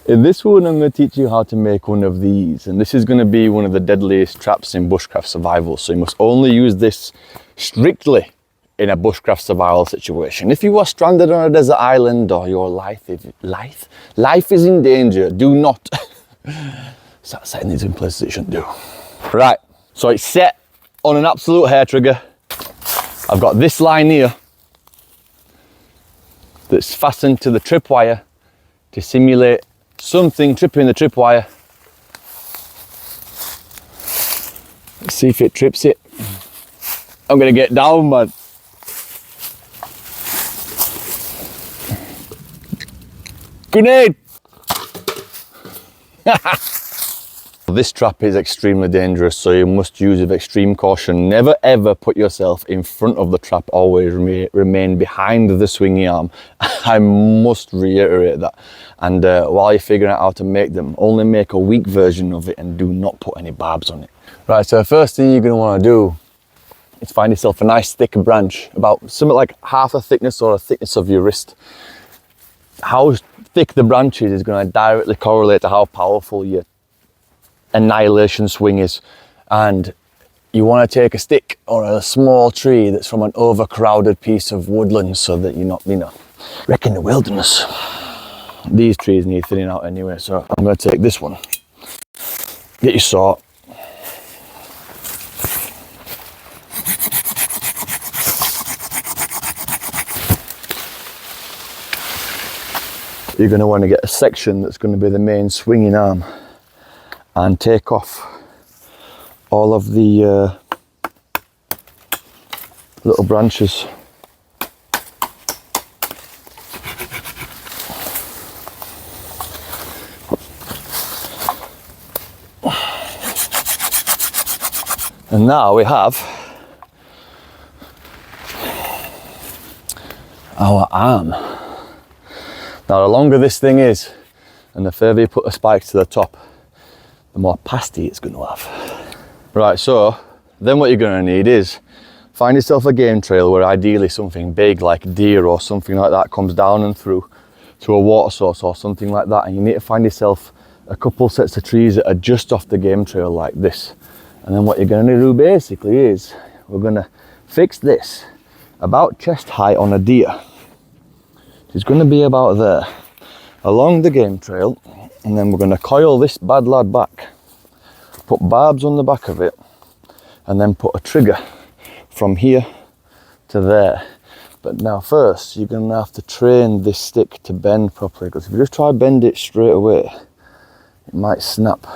In this one, I'm going to teach you how to make one of these, and this is going to be one of the deadliest traps in bushcraft survival. So you must only use this strictly in a bushcraft survival situation. If you are stranded on a desert island or your life is in danger, do not start setting these in places it shouldn't do. Right, so it's set on an absolute hair trigger. I've got this line here that's fastened to the tripwire to simulate something tripping the tripwire. Let's see if it trips it. I'm gonna get down, man. Grenade! This trap is extremely dangerous, so you must use with extreme caution. Never ever put yourself in front of the trap, always remain behind the swingy arm. I must reiterate that. And while you're figuring out how to make them, only make a weak version of it and do not put any barbs on it. Right, so the first thing you're going to want to do is find yourself a nice thick branch, about something like half the thickness or the thickness of your wrist. How thick the branch is going to directly correlate to how powerful your annihilation swing is. And you want to take a stick or a small tree that's from an overcrowded piece of woodland so that you're not, wrecking the wilderness. These trees need thinning out anyway, so I'm going to take this one. Get your saw. You're going to want to get a section that's going to be the main swinging arm and take off all of the little branches. And now we have our arm. Now the longer this thing is and the further you put the spikes to the top, the more pasty it's going to have. Right, so then what you're going to need is find yourself a game trail where ideally something big like deer or something like that comes down and through to a water source or something like that, and you need to find yourself a couple sets of trees that are just off the game trail like this. And then what you're going to do basically is we're going to fix this about chest height on a deer. It's going to be about there along the game trail, and then we're going to coil this bad lad back, put barbs on the back of it, and then put a trigger from here to there. But now first you're going to have to train this stick to bend properly, because if you just try to bend it straight away it might snap.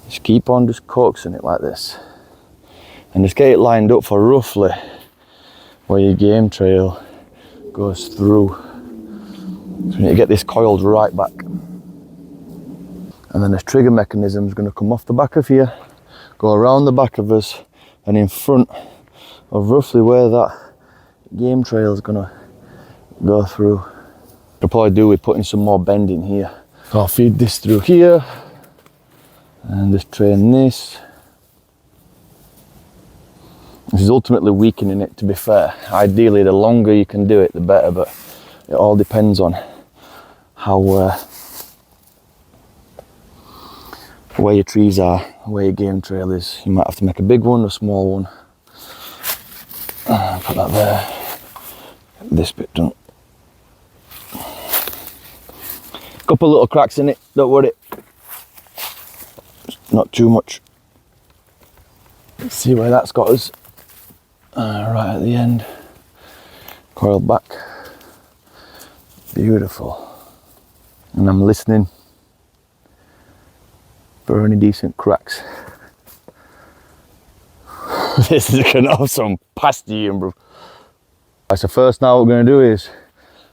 Just keep on just coaxing it like this and just get it lined up for roughly where your game trail goes through. So you need to get this coiled right back, and then this trigger mechanism is going to come off the back of here, go around the back of us and in front of roughly where that game trail is going to go through. I'll probably do with putting some more bend in here. So I'll feed this through here and just train this. This is ultimately weakening it, to be fair. Ideally the longer you can do it the better, but it all depends on how where your trees are, where your game trail is. You might have to make a big one or a small one. Put that there. Get this bit done. Couple little cracks in it, don't worry. Not too much. Let's see where that's got us. Right at the end. Coiled back. Beautiful. And I'm listening for any decent cracks. This is gonna have some pasty in, bro. Right, so first now what we're gonna do is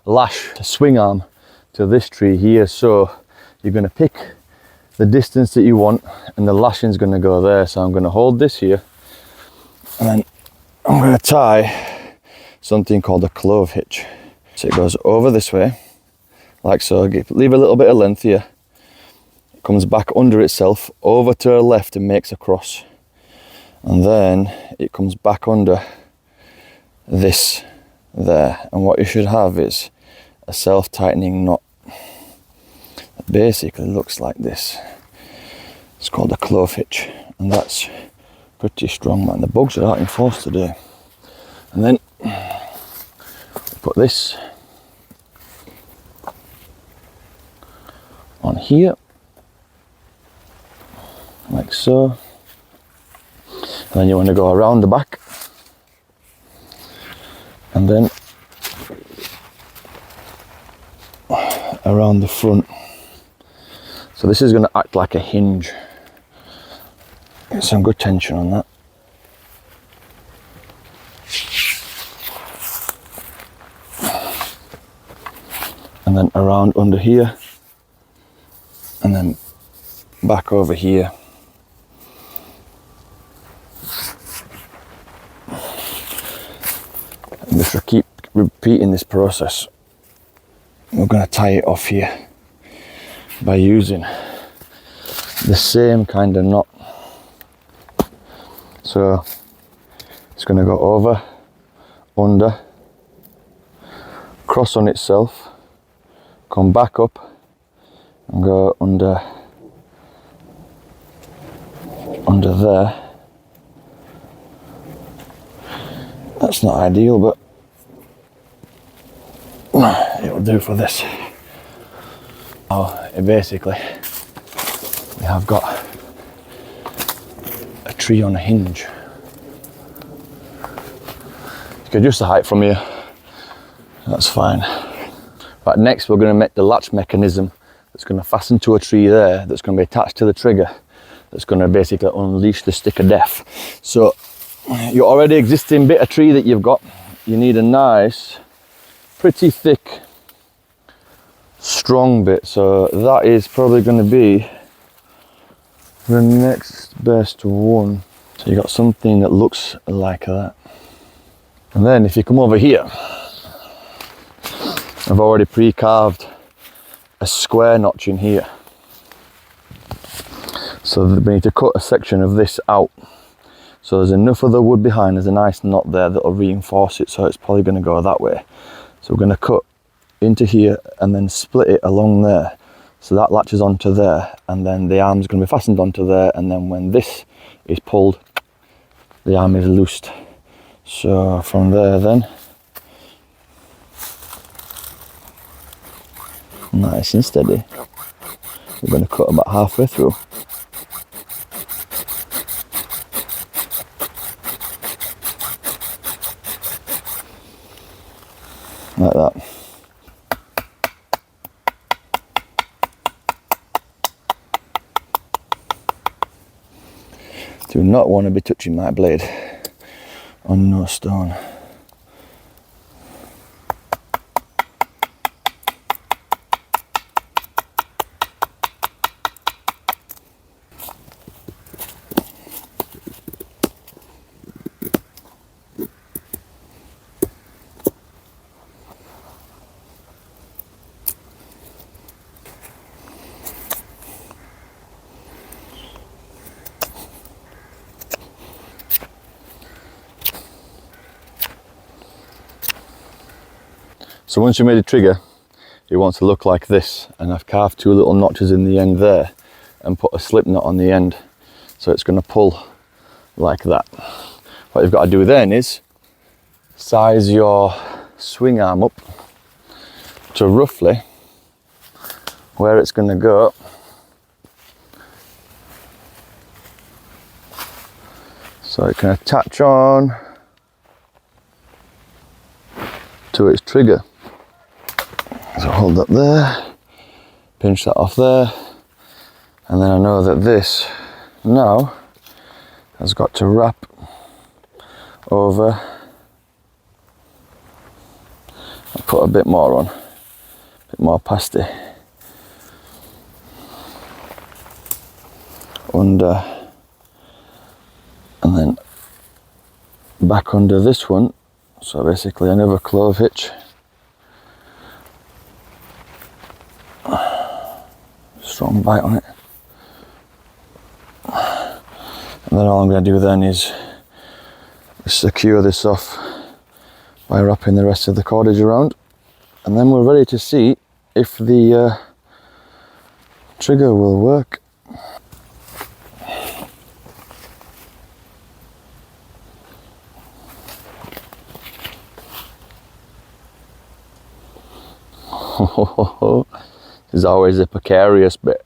lash the swing arm to this tree here. So you're gonna pick the distance that you want and the lashing's gonna go there. So I'm gonna hold this here and then I'm gonna tie something called a clove hitch. So it goes over this way, like so. Leave a little bit of length here. It comes back under itself, over to the left and makes a cross. And then it comes back under this there. And what you should have is a self-tightening knot basically looks like this. It's called a clove hitch, and that's pretty strong, man. The bugs are out in force today. And then put this on here, like so. And then you want to go around the back, and then around the front. So this is going to act like a hinge. Get some good tension on that. And then around under here, and then back over here. And just keep repeating this process. We're going to tie it off here by using the same kind of knot. So it's going to go over, under, cross on itself, come back up and go under there. That's not ideal, but it'll do for this. Basically, we have got a tree on a hinge. You can adjust the height from here, that's fine. Right, next we're going to make the latch mechanism that's going to fasten to a tree there, that's going to be attached to the trigger, that's going to basically unleash the stick of death. So your already existing bit of tree that you've got, you need a nice, pretty thick, strong bit. So that is probably going to be the next best one. So you got something that looks like that. And then if you come over here, I've already pre-carved a square notch in here. So we need to cut a section of this out. So there's enough of the wood behind, there's a nice knot there that'll reinforce it, so it's probably going to go that way. So we're going to cut into here and then split it along there. So that latches onto there, and then the arm's going to be fastened onto there, and then when this is pulled, the arm is loosed. So from there then, nice and steady, we're going to cut about halfway through. Like that. Do not want to be touching my blade on no stone. So once you made a trigger, it wants to look like this, and I've carved two little notches in the end there and put a slip knot on the end, so it's going to pull like that. What you've got to do then is size your swing arm up to roughly where it's going to go, so it can attach on to its trigger. So hold that there, pinch that off there, and then I know that this now has got to wrap over and put a bit more on, a bit more pasty under, and then back under this one. So basically another clove hitch, strong bite on it, and then all I'm going to do then is secure this off by wrapping the rest of the cordage around, and then we're ready to see if the trigger will work. There's always a precarious bit.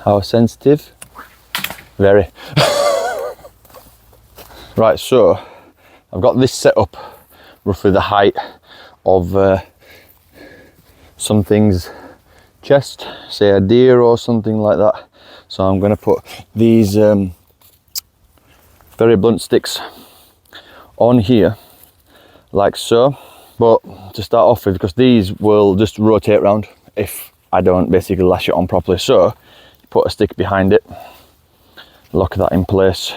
How sensitive? Very. Right, so I've got this set up roughly the height of something's chest, say a deer or something like that. So I'm going to put these very blunt sticks on here like so. But to start off with, because these will just rotate around if I don't basically lash it on properly, so you put a stick behind it, lock that in place.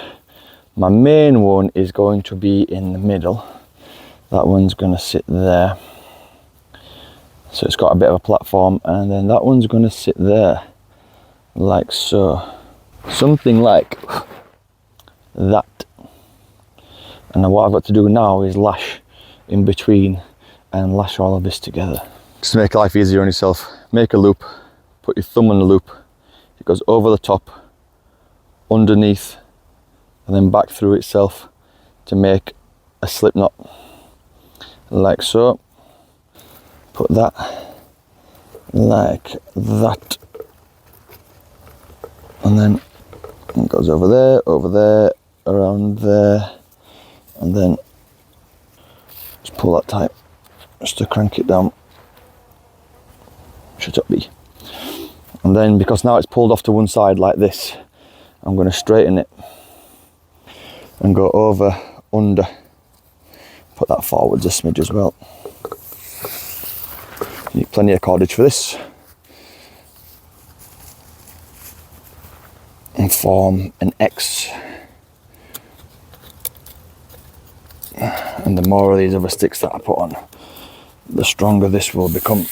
My main one is going to be in the middle. That one's going to sit there, so it's got a bit of a platform, and then that one's going to sit there like so, something like that. And then what I've got to do now is lash in between and lash all of this together. Just to make life easier on yourself, make a loop, put your thumb on the loop, it goes over the top, underneath, and then back through itself to make a slip knot like so. Put that like that, and then it goes over there, around there, and then just pull that tight just to crank it down. Shut up, B. And then, because now it's pulled off to one side like this, I'm going to straighten it and go over, under, put that forwards a smidge as well. You need plenty of cordage for this, and form an X. And the more of these other sticks that I put on, the stronger this will become.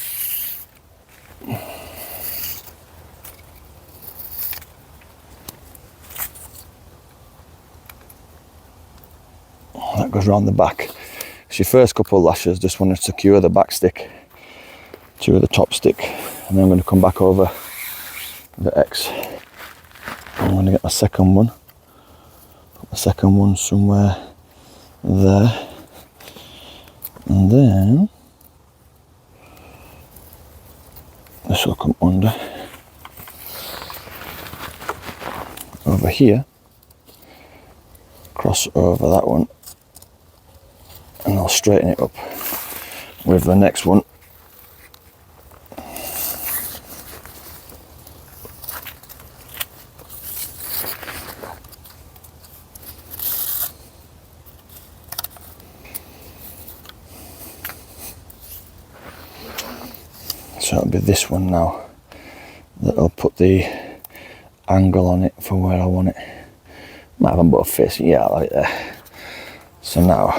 That goes around the back. So your first couple of lashes, just want to secure the back stick to the top stick, and then I'm going to come back over the X. I'm going to get my second one, put the second one somewhere there, and then this will come under, over here, cross over that one, and I'll straighten it up with the next one. So it'll be this one now that'll put the angle on it for where I want it. Might have them both facing, yeah, like there. So now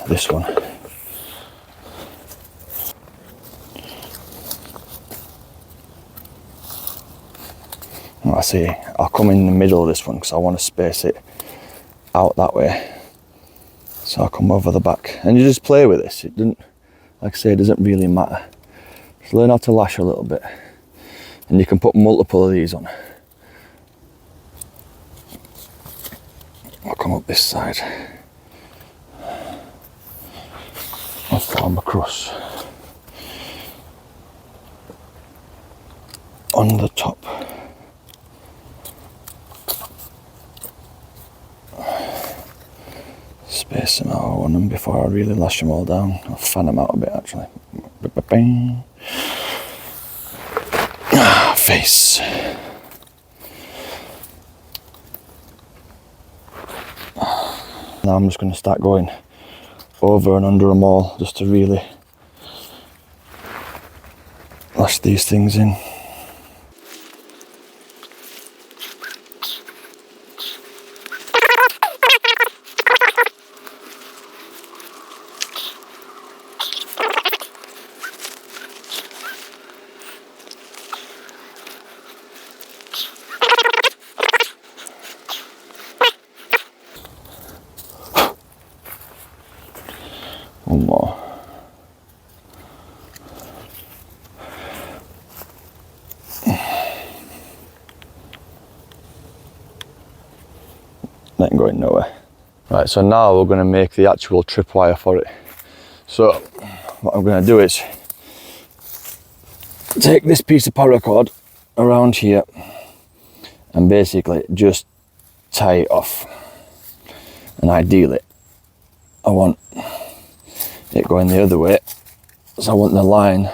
this one. I see, I'll come in the middle of this one because I want to space it out that way. So I'll come over the back, and you just play with this. It doesn't, like I say, it doesn't really matter. Just learn how to lash a little bit, and you can put multiple of these on. I'll come up this side. I'll form a cross on the top. Space them out on them before I really lash them all down. I'll fan them out a bit actually. Bang. Face. Now I'm just going to start going over and under them all just to really lash these things in. One more. That ain't going nowhere. Right, so now we're going to make the actual tripwire for it. So what I'm going to do is take this piece of paracord around here and basically just tie it off. And ideally I want it going the other way, so I want the line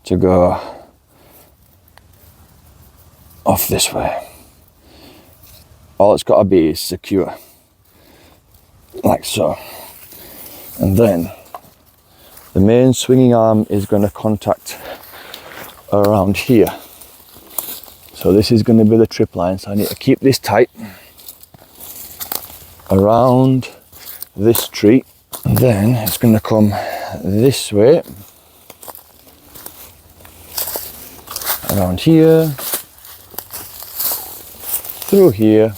to go off this way. All it's got to be is secure, like so. And then the main swinging arm is going to contact around here. So this is going to be the trip line, so I need to keep this tight around this tree. And then it's going to come this way, around here, through here,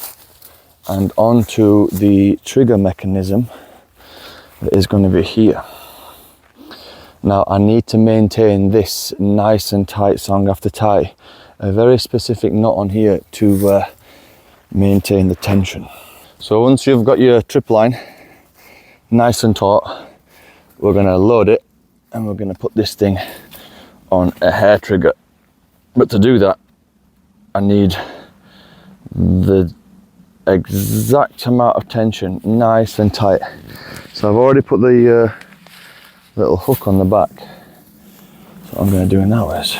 and onto the trigger mechanism that is going to be here. Now I need to maintain this nice and tight, so I'm going to have to tie a very specific knot on here to maintain the tension. So once you've got your trip line nice and taut, we're going to load it and we're going to put this thing on a hair trigger. But to do that, I need the exact amount of tension nice and tight. So I've already put the little hook on the back. So what I'm going to do now is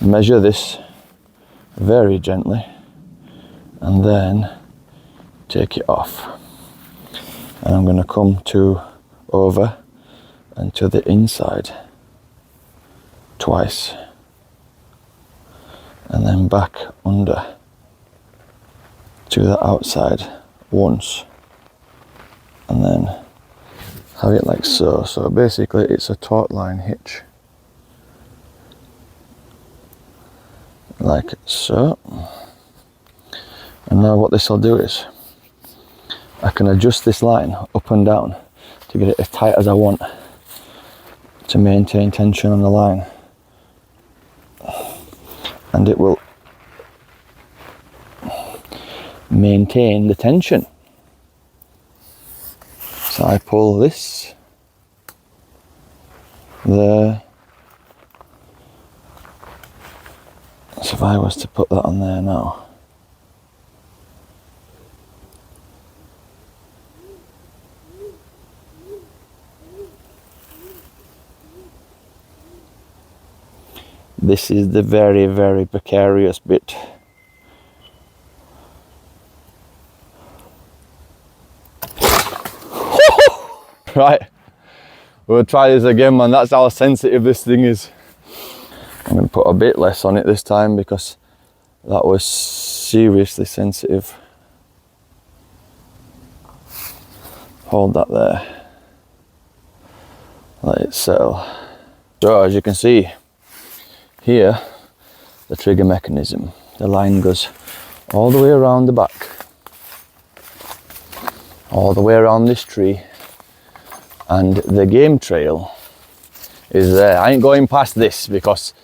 measure this very gently and then take it off. And I'm going to come over and to the inside twice, and then back under to the outside once, and then have it like so. So basically it's a taut line hitch, like so. And now what this will do is I can adjust this line up and down to get it as tight as I want to maintain tension on the line, and it will maintain the tension. So I pull this there. So if I was to put that on there now, this is the very, very precarious bit. Right, we'll try this again, man. That's how sensitive this thing is. I'm going to put a bit less on it this time because that was seriously sensitive. Hold that there. Let it settle. So as you can see here, the trigger mechanism, the line goes all the way around the back, all the way around this tree, and the game trail is there. I ain't going past this because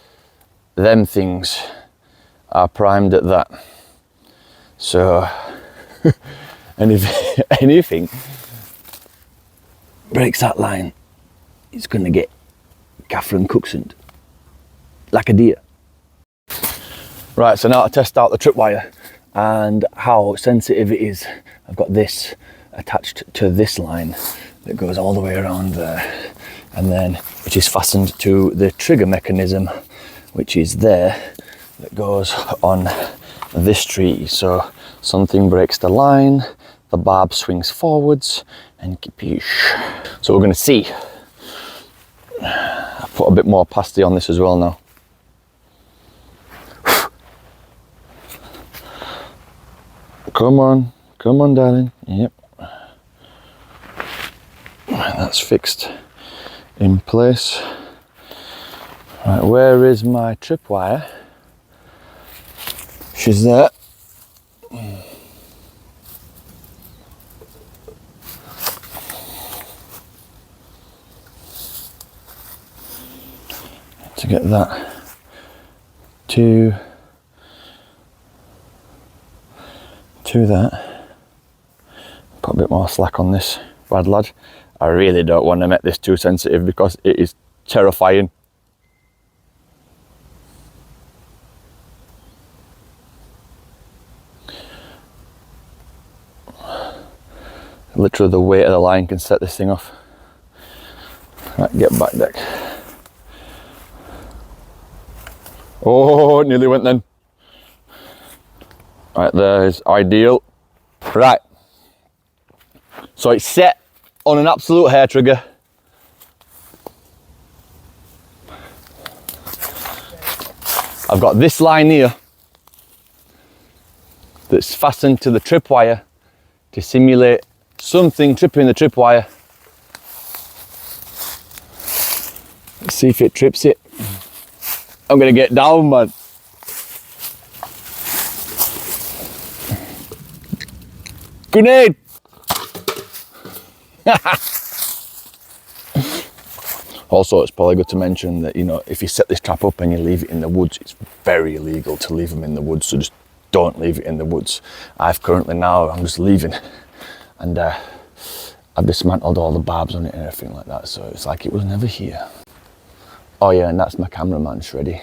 them things are primed at that. So anything breaks that line, it's going to get gaffer and cooksened like a deer. Right, so now to test out the tripwire and how sensitive it is. I've got this attached to this line that goes all the way around there, and then which is fastened to the trigger mechanism, which is there, that goes on this tree. So something breaks the line, the barb swings forwards, and kapoosh. So we're going to see. I put a bit more pasty on this as well now. Come on darling. Yep. Right, that's fixed in place. Right, where is my tripwire? She's there. get that to that. Put a bit more slack on this bad lad. I really don't want to make this too sensitive because it is terrifying. Literally the weight of the line can set this thing off. Right, get back deck. Oh, it nearly went then. Right, there's ideal. Right, so it's set on an absolute hair trigger. I've got this line here that's fastened to the tripwire to simulate something tripping the tripwire. Let's see if it trips it. I'm gonna get down, man. Grenade! Also, it's probably good to mention that, you know, if you set this trap up and you leave it in the woods, it's very illegal to leave them in the woods, so just don't leave it in the woods. I'm just leaving, and I've dismantled all the barbs on it and everything like that, so it's like it was never here. Oh yeah, and that's my cameraman, Shreddy.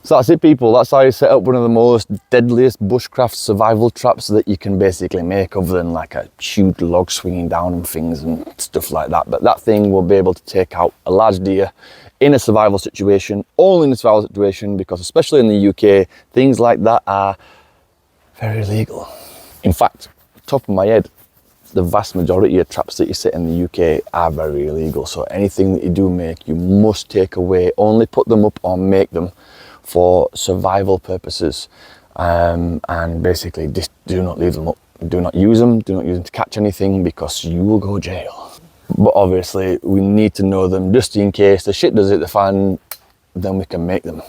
So that's it, people. That's how you set up one of the most deadliest bushcraft survival traps that you can basically make, other than like a huge log swinging down and things and stuff like that. But that thing will be able to take out a large deer in a survival situation, only in a survival situation, because especially in the UK, things like that are very illegal. In fact, top of my head, the vast majority of traps that you set in the UK are very illegal. So anything that you do make, you must take away, only put them up or make them for survival purposes, and basically just do not leave them up, do not use them to catch anything, because you will go jail. But obviously we need to know them just in case the shit does hit the fan, then we can make them.